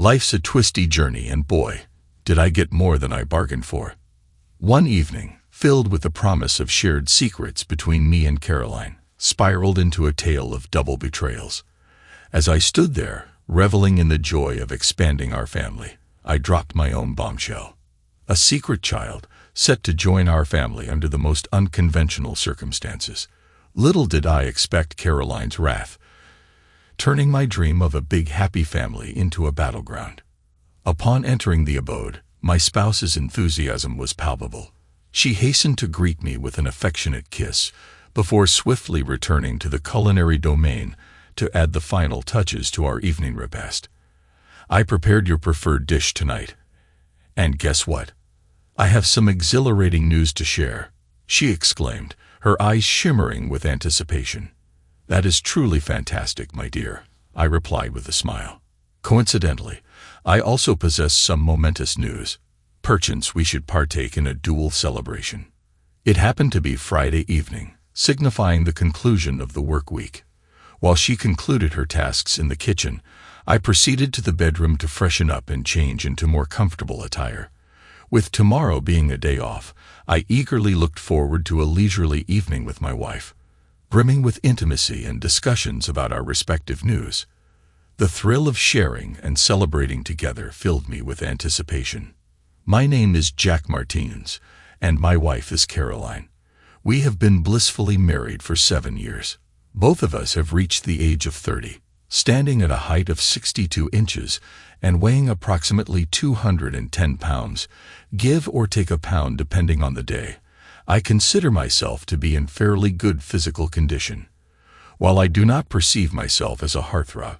Life's a twisty journey, and boy, did I get more than I bargained for. One evening, filled with the promise of shared secrets between me and Caroline, spiraled into a tale of double betrayals. As I stood there, reveling in the joy of expanding our family, I dropped my own bombshell. A secret child, set to join our family under the most unconventional circumstances. Little did I expect Caroline's wrath, turning my dream of a big happy family into a battleground. Upon entering the abode, my spouse's enthusiasm was palpable. She hastened to greet me with an affectionate kiss, before swiftly returning to the culinary domain to add the final touches to our evening repast. "I prepared your preferred dish tonight. And guess what? I have some exhilarating news to share," she exclaimed, her eyes shimmering with anticipation. "That is truly fantastic, my dear," I replied with a smile. "Coincidentally, I also possess some momentous news. Perchance we should partake in a dual celebration." It happened to be Friday evening, signifying the conclusion of the work week. While she concluded her tasks in the kitchen, I proceeded to the bedroom to freshen up and change into more comfortable attire. With tomorrow being a day off, I eagerly looked forward to a leisurely evening with my wife, brimming with intimacy and discussions about our respective news. The thrill of sharing and celebrating together filled me with anticipation. My name is Jack Martins, and my wife is Caroline. We have been blissfully married for 7 years. Both of us have reached the age of 30, standing at a height of 62 inches and weighing approximately 210 pounds, give or take a pound depending on the day. I consider myself to be in fairly good physical condition. While I do not perceive myself as a heartthrob,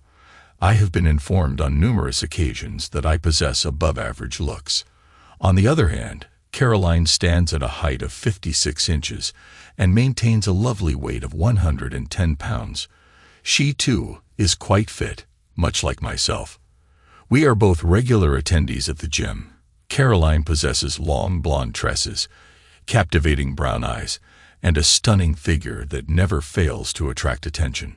I have been informed on numerous occasions that I possess above-average looks. On the other hand, Caroline stands at a height of 56 inches and maintains a lovely weight of 110 pounds. She, too, is quite fit, much like myself. We are both regular attendees at the gym. Caroline possesses long blonde tresses, captivating brown eyes, and a stunning figure that never fails to attract attention.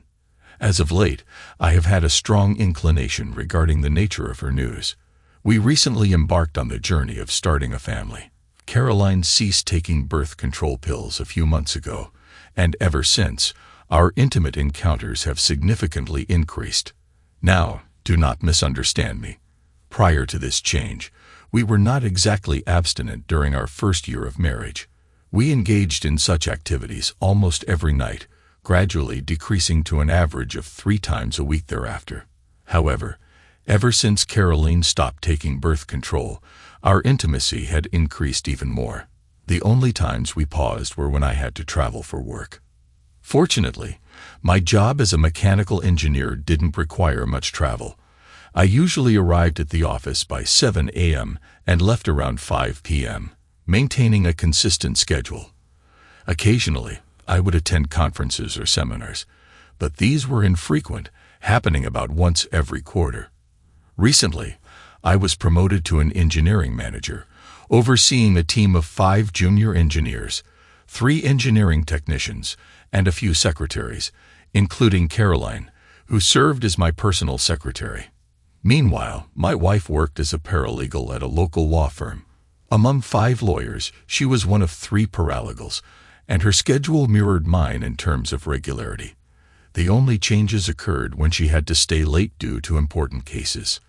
As of late, I have had a strong inclination regarding the nature of her news. We recently embarked on the journey of starting a family. Caroline ceased taking birth control pills a few months ago, and ever since, our intimate encounters have significantly increased. Now, do not misunderstand me. Prior to this change, we were not exactly abstinent during our first year of marriage. We engaged in such activities almost every night, gradually decreasing to an average of 3 times a week thereafter. However, ever since Caroline stopped taking birth control, our intimacy had increased even more. The only times we paused were when I had to travel for work. Fortunately, my job as a mechanical engineer didn't require much travel. I usually arrived at the office by 7 a.m. and left around 5 p.m., maintaining a consistent schedule. Occasionally, I would attend conferences or seminars, but these were infrequent, happening about once every quarter. Recently, I was promoted to an engineering manager, overseeing a team of 5 junior engineers, 3 engineering technicians, and a few secretaries, including Caroline, who served as my personal secretary. Meanwhile, my wife worked as a paralegal at a local law firm. Among 5 lawyers, she was one of 3 paralegals, and her schedule mirrored mine in terms of regularity. The only changes occurred when she had to stay late due to important cases.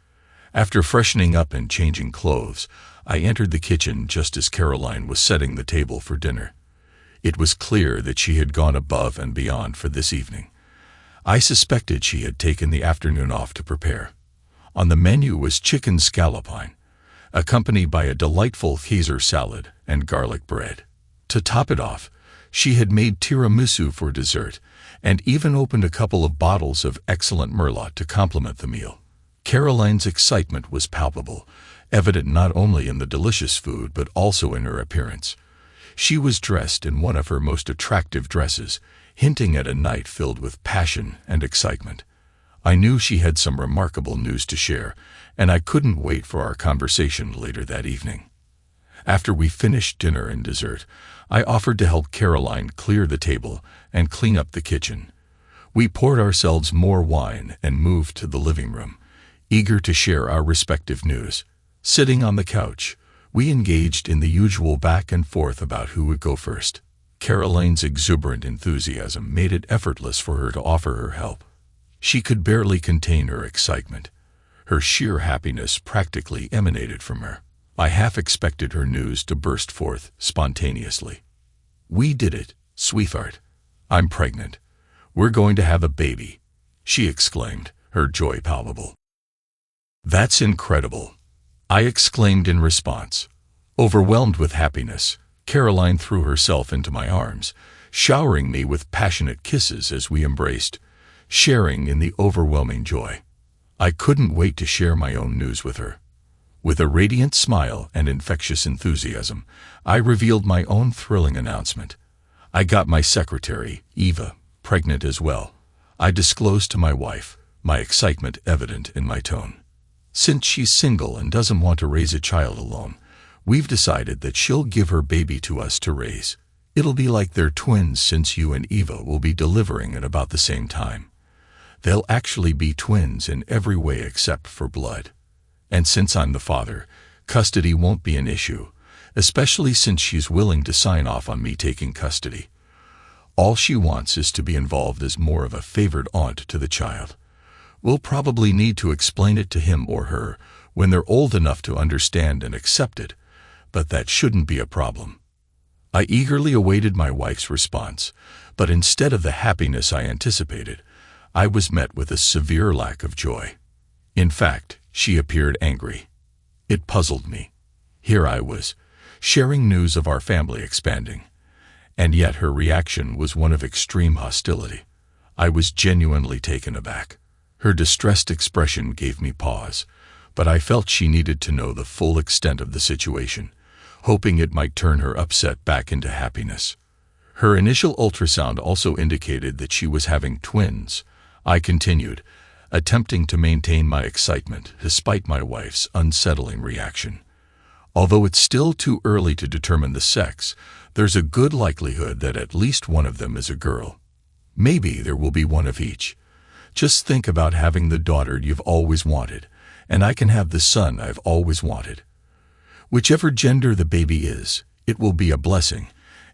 After freshening up and changing clothes, I entered the kitchen just as Caroline was setting the table for dinner. It was clear that she had gone above and beyond for this evening. I suspected she had taken the afternoon off to prepare. On the menu was chicken scallopine, accompanied by a delightful Caesar salad and garlic bread. To top it off, she had made tiramisu for dessert and even opened a couple of bottles of excellent Merlot to complement the meal. Caroline's excitement was palpable, evident not only in the delicious food but also in her appearance. She was dressed in one of her most attractive dresses, hinting at a night filled with passion and excitement. I knew she had some remarkable news to share, and I couldn't wait for our conversation later that evening. After we finished dinner and dessert, I offered to help Caroline clear the table and clean up the kitchen. We poured ourselves more wine and moved to the living room, eager to share our respective news. Sitting on the couch, we engaged in the usual back and forth about who would go first. Caroline's exuberant enthusiasm made it effortless for her to offer her help. She could barely contain her excitement. Her sheer happiness practically emanated from her. I half expected her news to burst forth spontaneously. "We did it, sweetheart. I'm pregnant. We're going to have a baby," she exclaimed, her joy palpable. "That's incredible," I exclaimed in response. Overwhelmed with happiness, Caroline threw herself into my arms, showering me with passionate kisses as we embraced, sharing in the overwhelming joy. I couldn't wait to share my own news with her. With a radiant smile and infectious enthusiasm, I revealed my own thrilling announcement. I got my secretary, Eva, pregnant as well. I disclosed to my wife, my excitement evident in my tone. Since she's single and doesn't want to raise a child alone, we've decided that she'll give her baby to us to raise. It'll be like they're twins since you and Eva will be delivering at about the same time. They'll actually be twins in every way except for blood. And since I'm the father, custody won't be an issue, especially since she's willing to sign off on me taking custody. All she wants is to be involved as more of a favored aunt to the child. We'll probably need to explain it to him or her when they're old enough to understand and accept it, but that shouldn't be a problem. I eagerly awaited my wife's response, but instead of the happiness I anticipated, I was met with a severe lack of joy. In fact, she appeared angry. It puzzled me. Here I was, sharing news of our family expanding, and yet her reaction was one of extreme hostility. I was genuinely taken aback. Her distressed expression gave me pause, but I felt she needed to know the full extent of the situation, hoping it might turn her upset back into happiness. Her initial ultrasound also indicated that she was having twins. I continued, attempting to maintain my excitement despite my wife's unsettling reaction. Although it's still too early to determine the sex, there's a good likelihood that at least one of them is a girl. Maybe there will be one of each. Just think about having the daughter you've always wanted, and I can have the son I've always wanted. Whichever gender the baby is, it will be a blessing,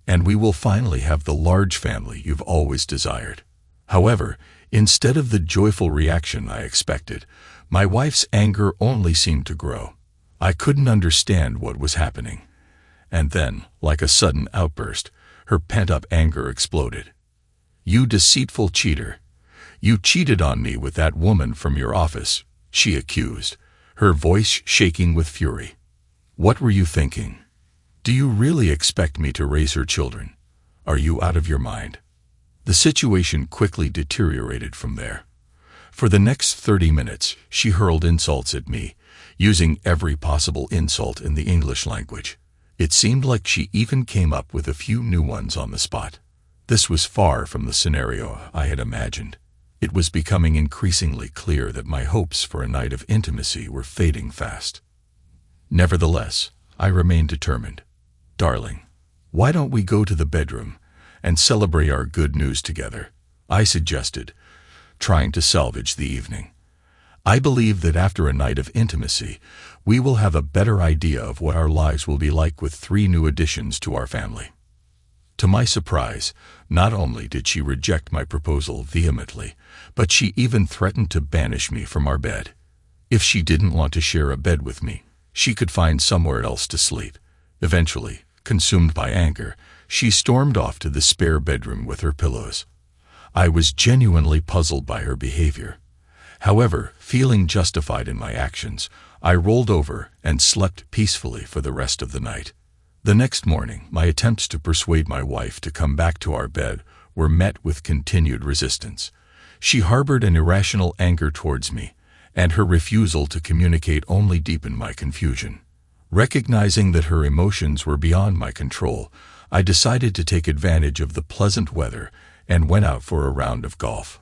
and we will finally have the large family you've always desired. However, instead of the joyful reaction I expected, my wife's anger only seemed to grow. I couldn't understand what was happening. And then, like a sudden outburst, her pent-up anger exploded. "You deceitful cheater! You cheated on me with that woman from your office," she accused, her voice shaking with fury. "What were you thinking? Do you really expect me to raise her children? Are you out of your mind?" The situation quickly deteriorated from there. For the next 30 minutes, she hurled insults at me, using every possible insult in the English language. It seemed like she even came up with a few new ones on the spot. This was far from the scenario I had imagined. It was becoming increasingly clear that my hopes for a night of intimacy were fading fast. Nevertheless, I remained determined. "Darling, why don't we go to the bedroom and celebrate our good news together?" I suggested, trying to salvage the evening. "I believe that after a night of intimacy, we will have a better idea of what our lives will be like with 3 new additions to our family." To my surprise, not only did she reject my proposal vehemently, but she even threatened to banish me from our bed. If she didn't want to share a bed with me, she could find somewhere else to sleep. Eventually, consumed by anger, she stormed off to the spare bedroom with her pillows. I was genuinely puzzled by her behavior. However, feeling justified in my actions, I rolled over and slept peacefully for the rest of the night. The next morning, my attempts to persuade my wife to come back to our bed were met with continued resistance. She harbored an irrational anger towards me, and her refusal to communicate only deepened my confusion. Recognizing that her emotions were beyond my control, I decided to take advantage of the pleasant weather and went out for a round of golf.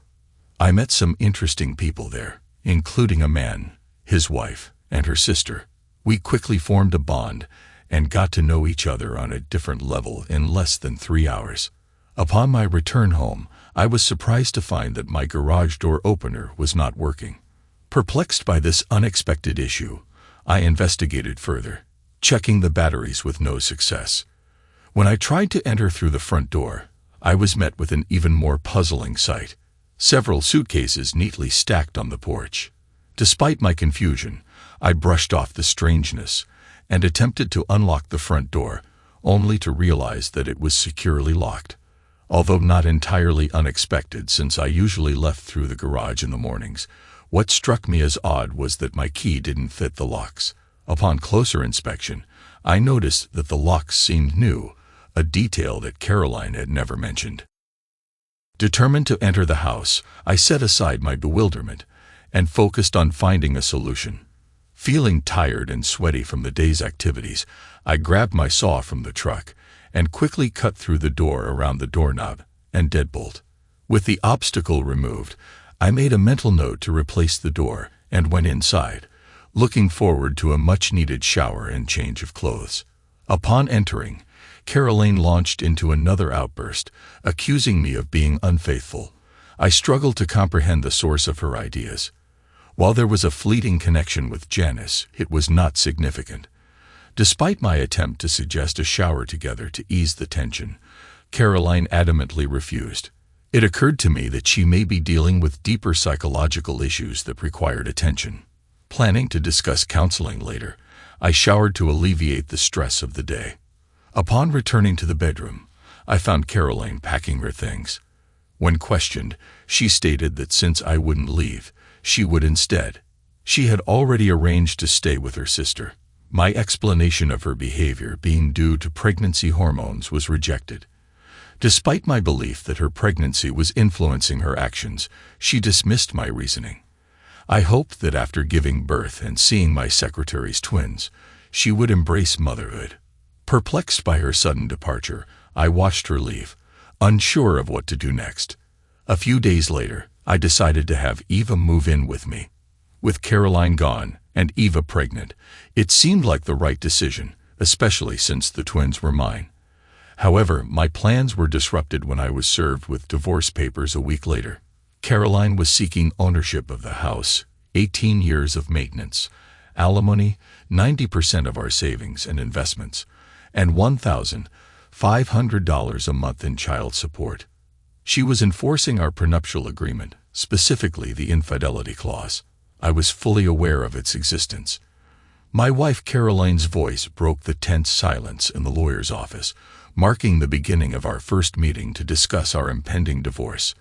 I met some interesting people there, including a man, his wife, and her sister. We quickly formed a bond and got to know each other on a different level in less than 3 hours. Upon my return home, I was surprised to find that my garage door opener was not working. Perplexed by this unexpected issue, I investigated further, checking the batteries with no success. When I tried to enter through the front door, I was met with an even more puzzling sight. Several suitcases neatly stacked on the porch. Despite my confusion, I brushed off the strangeness and attempted to unlock the front door, only to realize that it was securely locked. Although not entirely unexpected since I usually left through the garage in the mornings, what struck me as odd was that my key didn't fit the locks. Upon closer inspection, I noticed that the locks seemed new, a detail that Caroline had never mentioned. Determined to enter the house, I set aside my bewilderment and focused on finding a solution. Feeling tired and sweaty from the day's activities, I grabbed my saw from the truck and quickly cut through the door around the doorknob and deadbolt. With the obstacle removed, I made a mental note to replace the door and went inside, looking forward to a much-needed shower and change of clothes. Upon entering, Caroline launched into another outburst, accusing me of being unfaithful. I struggled to comprehend the source of her ideas. While there was a fleeting connection with Janice, it was not significant. Despite my attempt to suggest a shower together to ease the tension, Caroline adamantly refused. It occurred to me that she may be dealing with deeper psychological issues that required attention. Planning to discuss counseling later, I showered to alleviate the stress of the day. Upon returning to the bedroom, I found Caroline packing her things. When questioned, she stated that since I wouldn't leave, she would instead. She had already arranged to stay with her sister. My explanation of her behavior being due to pregnancy hormones was rejected. Despite my belief that her pregnancy was influencing her actions, she dismissed my reasoning. I hoped that after giving birth and seeing my secretary's twins, she would embrace motherhood. Perplexed by her sudden departure, I watched her leave, unsure of what to do next. A few days later, I decided to have Eva move in with me. With Caroline gone and Eva pregnant, it seemed like the right decision, especially since the twins were mine. However, my plans were disrupted when I was served with divorce papers a week later. Caroline was seeking ownership of the house, 18 years of maintenance, alimony, 90% of our savings and investments, and $1,500 a month in child support. She was enforcing our prenuptial agreement, specifically the infidelity clause. I was fully aware of its existence. My wife Caroline's voice broke the tense silence in the lawyer's office, marking the beginning of our first meeting to discuss our impending divorce.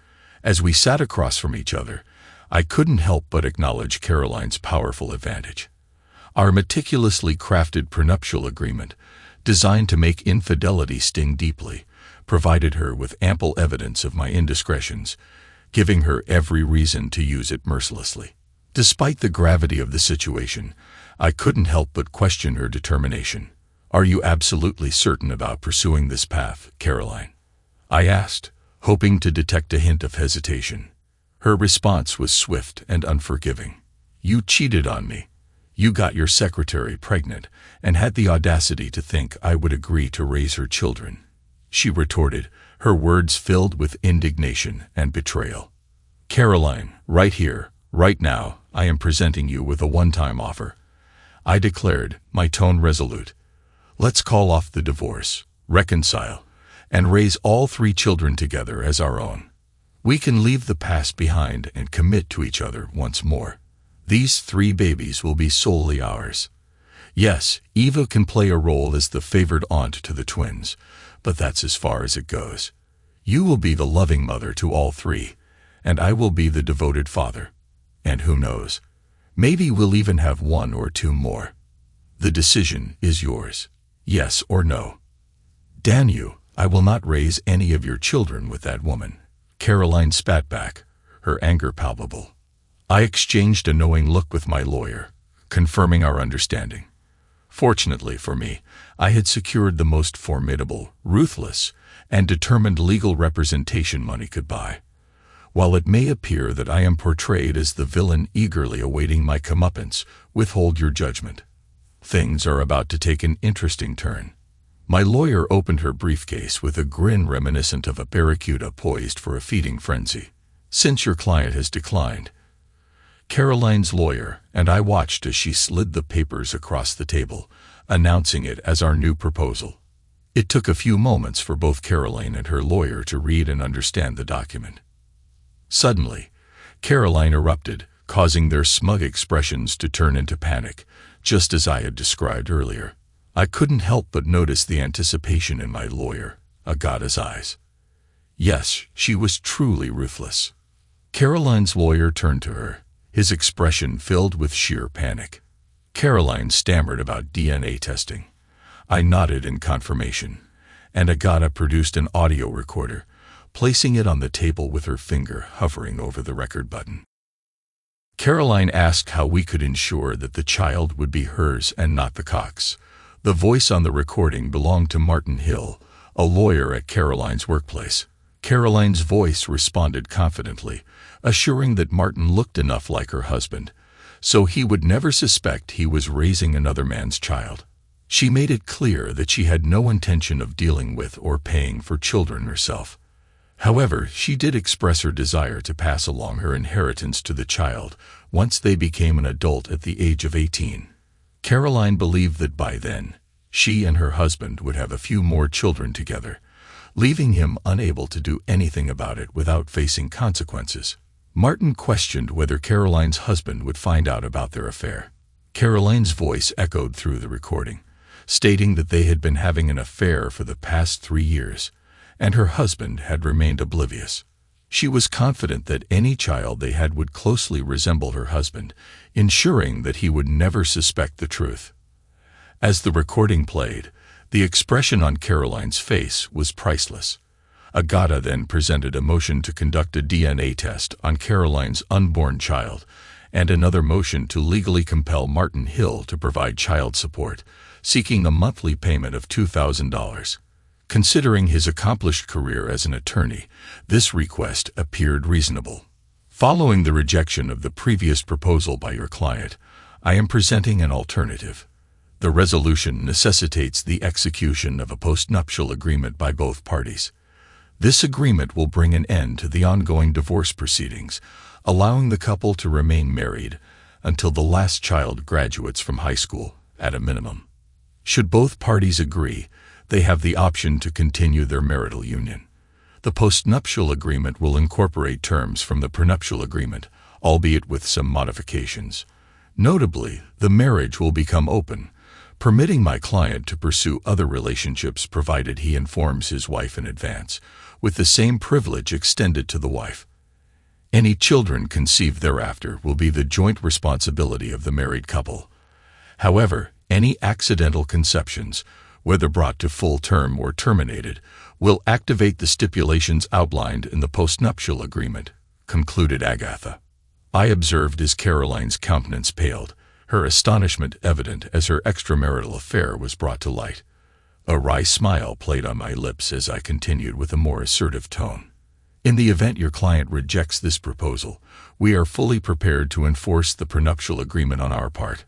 As we sat across from each other, I couldn't help but acknowledge Caroline's powerful advantage. Our meticulously crafted prenuptial agreement, designed to make infidelity sting deeply, provided her with ample evidence of my indiscretions, giving her every reason to use it mercilessly. Despite the gravity of the situation, I couldn't help but question her determination. "Are you absolutely certain about pursuing this path, Caroline?" I asked, hoping to detect a hint of hesitation. Her response was swift and unforgiving. "You cheated on me. You got your secretary pregnant and had the audacity to think I would agree to raise her children," she retorted, her words filled with indignation and betrayal. "Caroline, right here, right now, I am presenting you with a one-time offer," I declared, my tone resolute. "Let's call off the divorce, reconcile, and raise all 3 children together as our own. We can leave the past behind and commit to each other once more. These 3 babies will be solely ours. Yes, Eva can play a role as the favored aunt to the twins, but that's as far as it goes. You will be the loving mother to all 3, and I will be the devoted father. And who knows, maybe we'll even have 1 or 2 more. The decision is yours, yes or no." "Damn you, I will not raise any of your children with that woman," Caroline spat back, her anger palpable. I exchanged a knowing look with my lawyer, confirming our understanding. Fortunately for me, I had secured the most formidable, ruthless, and determined legal representation money could buy. While it may appear that I am portrayed as the villain eagerly awaiting my comeuppance, withhold your judgment. Things are about to take an interesting turn. My lawyer opened her briefcase with a grin reminiscent of a barracuda poised for a feeding frenzy. "Since your client has declined, Caroline's lawyer and I watched as she slid the papers across the table, announcing it as our new proposal. It took a few moments for both Caroline and her lawyer to read and understand the document. Suddenly, Caroline erupted, causing their smug expressions to turn into panic, just as I had described earlier. I couldn't help but notice the anticipation in my lawyer, Agata's eyes. Yes, she was truly ruthless. Caroline's lawyer turned to her, his expression filled with sheer panic. Caroline stammered about DNA testing. I nodded in confirmation, and Agata produced an audio recorder, placing it on the table with her finger hovering over the record button. Caroline asked how we could ensure that the child would be hers and not the Cox. The voice on the recording belonged to Martin Hill, a lawyer at Caroline's workplace. Caroline's voice responded confidently, assuring that Martin looked enough like her husband, so he would never suspect he was raising another man's child. She made it clear that she had no intention of dealing with or paying for children herself. However, she did express her desire to pass along her inheritance to the child once they became an adult at the age of 18. Caroline believed that by then, she and her husband would have a few more children together, leaving him unable to do anything about it without facing consequences. Martin questioned whether Caroline's husband would find out about their affair. Caroline's voice echoed through the recording, stating that they had been having an affair for the past 3 years, and her husband had remained oblivious. She was confident that any child they had would closely resemble her husband, ensuring that he would never suspect the truth. As the recording played, the expression on Caroline's face was priceless. Agata then presented a motion to conduct a DNA test on Caroline's unborn child, and another motion to legally compel Martin Hill to provide child support, seeking a monthly payment of $2,000. Considering his accomplished career as an attorney, this request appeared reasonable. Following the rejection of the previous proposal by your client, I am presenting an alternative. The resolution necessitates the execution of a postnuptial agreement by both parties. This agreement will bring an end to the ongoing divorce proceedings, allowing the couple to remain married until the last child graduates from high school, at a minimum. Should both parties agree, they have the option to continue their marital union. The postnuptial agreement will incorporate terms from the prenuptial agreement, albeit with some modifications. Notably, the marriage will become open, permitting my client to pursue other relationships provided he informs his wife in advance, with the same privilege extended to the wife. Any children conceived thereafter will be the joint responsibility of the married couple. However, any accidental conceptions, whether brought to full term or terminated, will activate the stipulations outlined in the postnuptial agreement, concluded Agatha. I observed as Caroline's countenance paled, her astonishment evident as her extramarital affair was brought to light. A wry smile played on my lips as I continued with a more assertive tone. In the event your client rejects this proposal, we are fully prepared to enforce the prenuptial agreement on our part.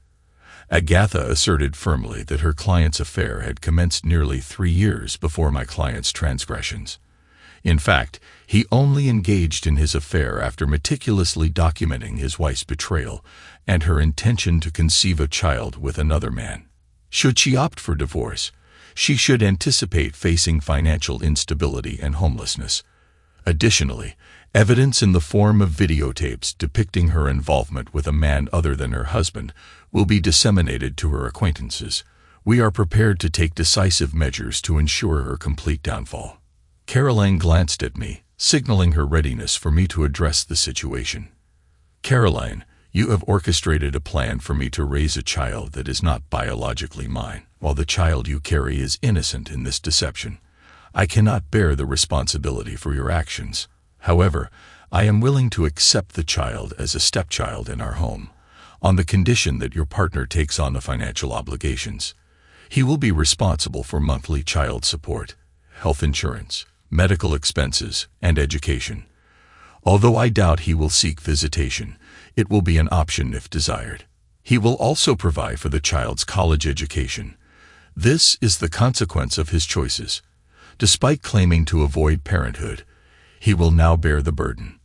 Agatha asserted firmly that her client's affair had commenced nearly 3 years before my client's transgressions. In fact, he only engaged in his affair after meticulously documenting his wife's betrayal and her intention to conceive a child with another man. Should she opt for divorce, she should anticipate facing financial instability and homelessness. Additionally, evidence in the form of videotapes depicting her involvement with a man other than her husband will be disseminated to her acquaintances. We are prepared to take decisive measures to ensure her complete downfall. Caroline glanced at me, signaling her readiness for me to address the situation. Caroline, you have orchestrated a plan for me to raise a child that is not biologically mine, while the child you carry is innocent in this deception. I cannot bear the responsibility for your actions. However, I am willing to accept the child as a stepchild in our home, on the condition that your partner takes on the financial obligations. He will be responsible for monthly child support, health insurance, medical expenses, and education. Although I doubt he will seek visitation, it will be an option if desired. He will also provide for the child's college education. This is the consequence of his choices. Despite claiming to avoid parenthood, he will now bear the burden.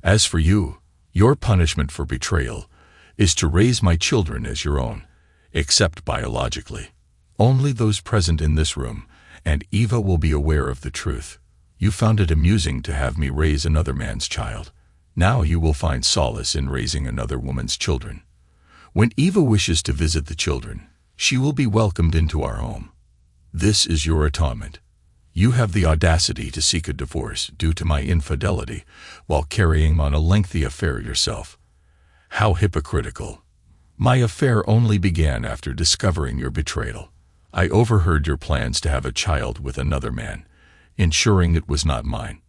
As for you, Your punishment for betrayal is to raise my children as your own, except biologically. Only those present in this room and Eva will be aware of the truth. You found it amusing to have me raise another man's child. Now you will find solace in raising another woman's children. When Eva wishes to visit the children, she will be welcomed into our home. This is your atonement. You have the audacity to seek a divorce due to my infidelity while carrying on a lengthy affair yourself. How hypocritical. My affair only began after discovering your betrayal. I overheard your plans to have a child with another man, ensuring it was not mine.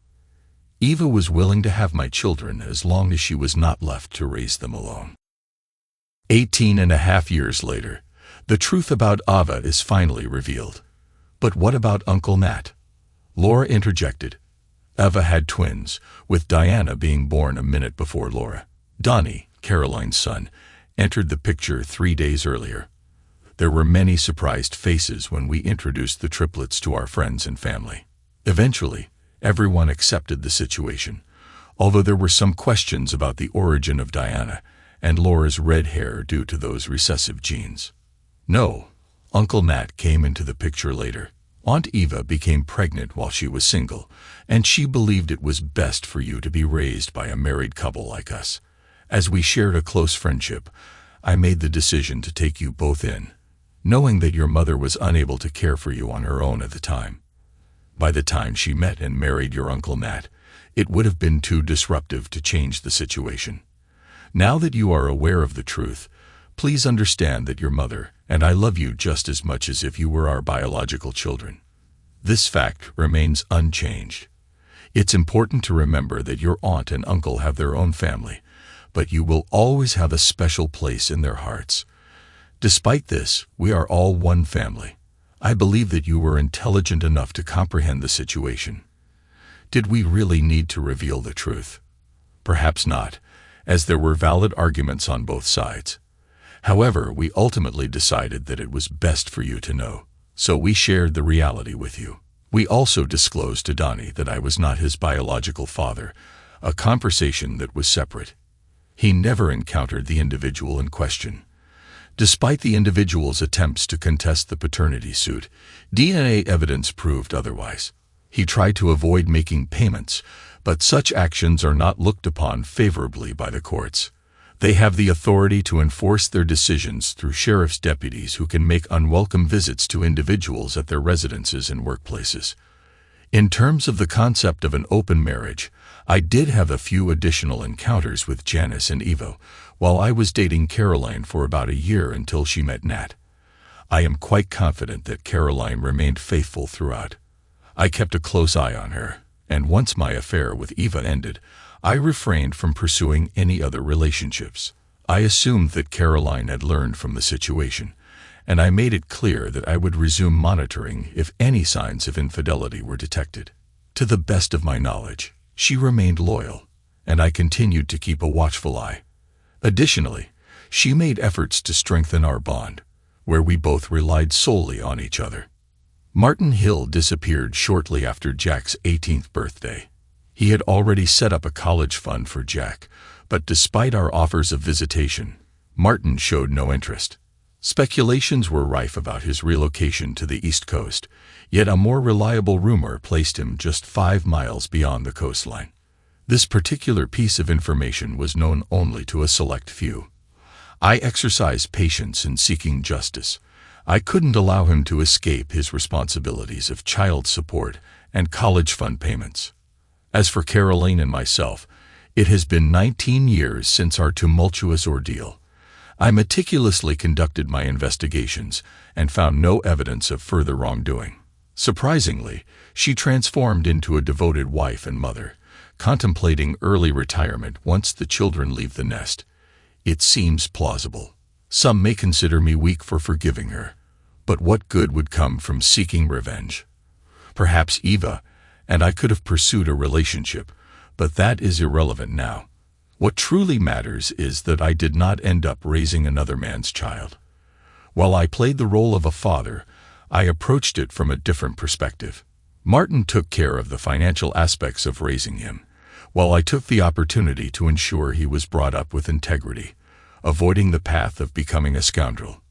Eva was willing to have my children as long as she was not left to raise them alone. 18.5 years later, the truth about Ava is finally revealed. But what about Uncle Nat? Laura interjected. Eva had twins, with Diana being born a minute before Laura. Donnie, Caroline's son, entered the picture 3 days earlier. There were many surprised faces when we introduced the triplets to our friends and family. Eventually, everyone accepted the situation, although there were some questions about the origin of Diana and Laura's red hair due to those recessive genes. No, Uncle Nat came into the picture later. Aunt Eva became pregnant while she was single, and she believed it was best for you to be raised by a married couple like us. As we shared a close friendship, I made the decision to take you both in, knowing that your mother was unable to care for you on her own at the time. By the time she met and married your Uncle Nat, it would have been too disruptive to change the situation. Now that you are aware of the truth, please understand that your mother and I love you just as much as if you were our biological children. This fact remains unchanged. It's important to remember that your aunt and uncle have their own family, but you will always have a special place in their hearts. Despite this, we are all one family. I believe that you were intelligent enough to comprehend the situation. Did we really need to reveal the truth? Perhaps not, as there were valid arguments on both sides. However, we ultimately decided that it was best for you to know, so we shared the reality with you. We also disclosed to Donnie that I was not his biological father, a conversation that was separate. He never encountered the individual in question. Despite the individual's attempts to contest the paternity suit, DNA evidence proved otherwise. He tried to avoid making payments, but such actions are not looked upon favorably by the courts. They have the authority to enforce their decisions through sheriff's deputies who can make unwelcome visits to individuals at their residences and workplaces. In terms of the concept of an open marriage, I did have a few additional encounters with Janice and Evo, while I was dating Caroline for about a year until she met Nat. I am quite confident that Caroline remained faithful throughout. I kept a close eye on her, and once my affair with Eva ended, I refrained from pursuing any other relationships. I assumed that Caroline had learned from the situation, and I made it clear that I would resume monitoring if any signs of infidelity were detected. To the best of my knowledge, she remained loyal, and I continued to keep a watchful eye. Additionally, she made efforts to strengthen our bond, where we both relied solely on each other. Martin Hill disappeared shortly after Jack's 18th birthday. He had already set up a college fund for Jack, but despite our offers of visitation, Martin showed no interest. Speculations were rife about his relocation to the East Coast, yet a more reliable rumor placed him just 5 miles beyond the coastline. This particular piece of information was known only to a select few. I exercised patience in seeking justice. I couldn't allow him to escape his responsibilities of child support and college fund payments. As for Caroline and myself, it has been 19 years since our tumultuous ordeal. I meticulously conducted my investigations and found no evidence of further wrongdoing. Surprisingly, she transformed into a devoted wife and mother, contemplating early retirement once the children leave the nest. It seems plausible. Some may consider me weak for forgiving her, but what good would come from seeking revenge? Perhaps Eva and I could have pursued a relationship, but that is irrelevant now. What truly matters is that I did not end up raising another man's child. While I played the role of a father, I approached it from a different perspective. Martin took care of the financial aspects of raising him, while I took the opportunity to ensure he was brought up with integrity, avoiding the path of becoming a scoundrel.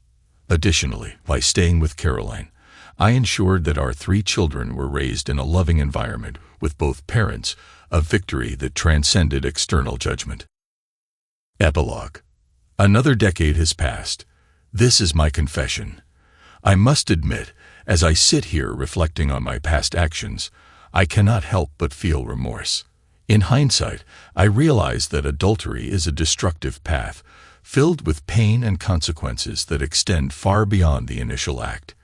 Additionally, by staying with Caroline, I ensured that our 3 children were raised in a loving environment with both parents, a victory that transcended external judgment. Epilogue. Another decade has passed. This is my confession. I must admit, as I sit here reflecting on my past actions, I cannot help but feel remorse. In hindsight, I realize that adultery is a destructive path, filled with pain and consequences that extend far beyond the initial act.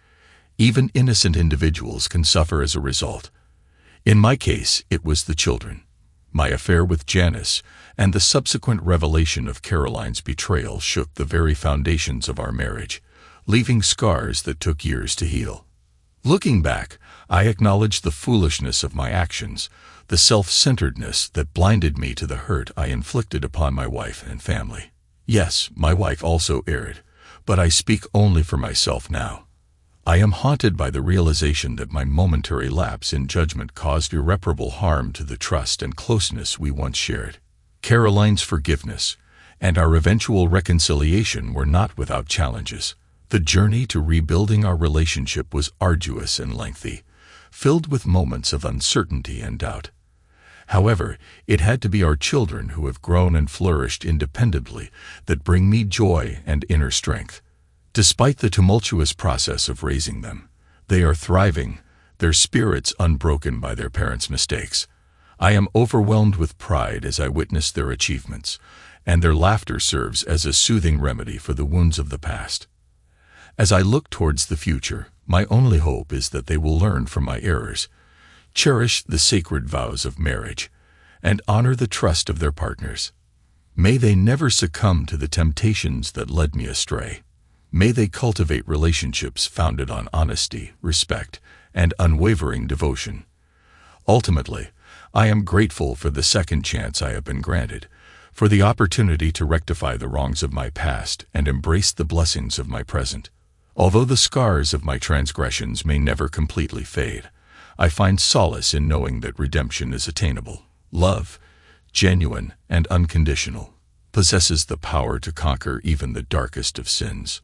Even innocent individuals can suffer as a result. In my case, it was the children. My affair with Janice and the subsequent revelation of Caroline's betrayal shook the very foundations of our marriage, leaving scars that took years to heal. Looking back, I acknowledge the foolishness of my actions, the self-centeredness that blinded me to the hurt I inflicted upon my wife and family. Yes, my wife also erred, but I speak only for myself now. I am haunted by the realization that my momentary lapse in judgment caused irreparable harm to the trust and closeness we once shared. Caroline's forgiveness and our eventual reconciliation were not without challenges. The journey to rebuilding our relationship was arduous and lengthy, filled with moments of uncertainty and doubt. However, it had to be our children who have grown and flourished independently that bring me joy and inner strength. Despite the tumultuous process of raising them, they are thriving, their spirits unbroken by their parents' mistakes. I am overwhelmed with pride as I witness their achievements, and their laughter serves as a soothing remedy for the wounds of the past. As I look towards the future, my only hope is that they will learn from my errors, cherish the sacred vows of marriage, and honor the trust of their partners. May they never succumb to the temptations that led me astray. May they cultivate relationships founded on honesty, respect, and unwavering devotion. Ultimately, I am grateful for the second chance I have been granted, for the opportunity to rectify the wrongs of my past and embrace the blessings of my present. Although the scars of my transgressions may never completely fade, I find solace in knowing that redemption is attainable. Love, genuine and unconditional, possesses the power to conquer even the darkest of sins.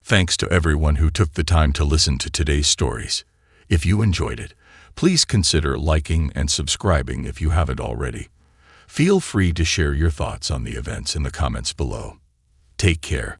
Thanks to everyone who took the time to listen to today's stories. If you enjoyed it, please consider liking and subscribing if you haven't already. Feel free to share your thoughts on the events in the comments below. Take care.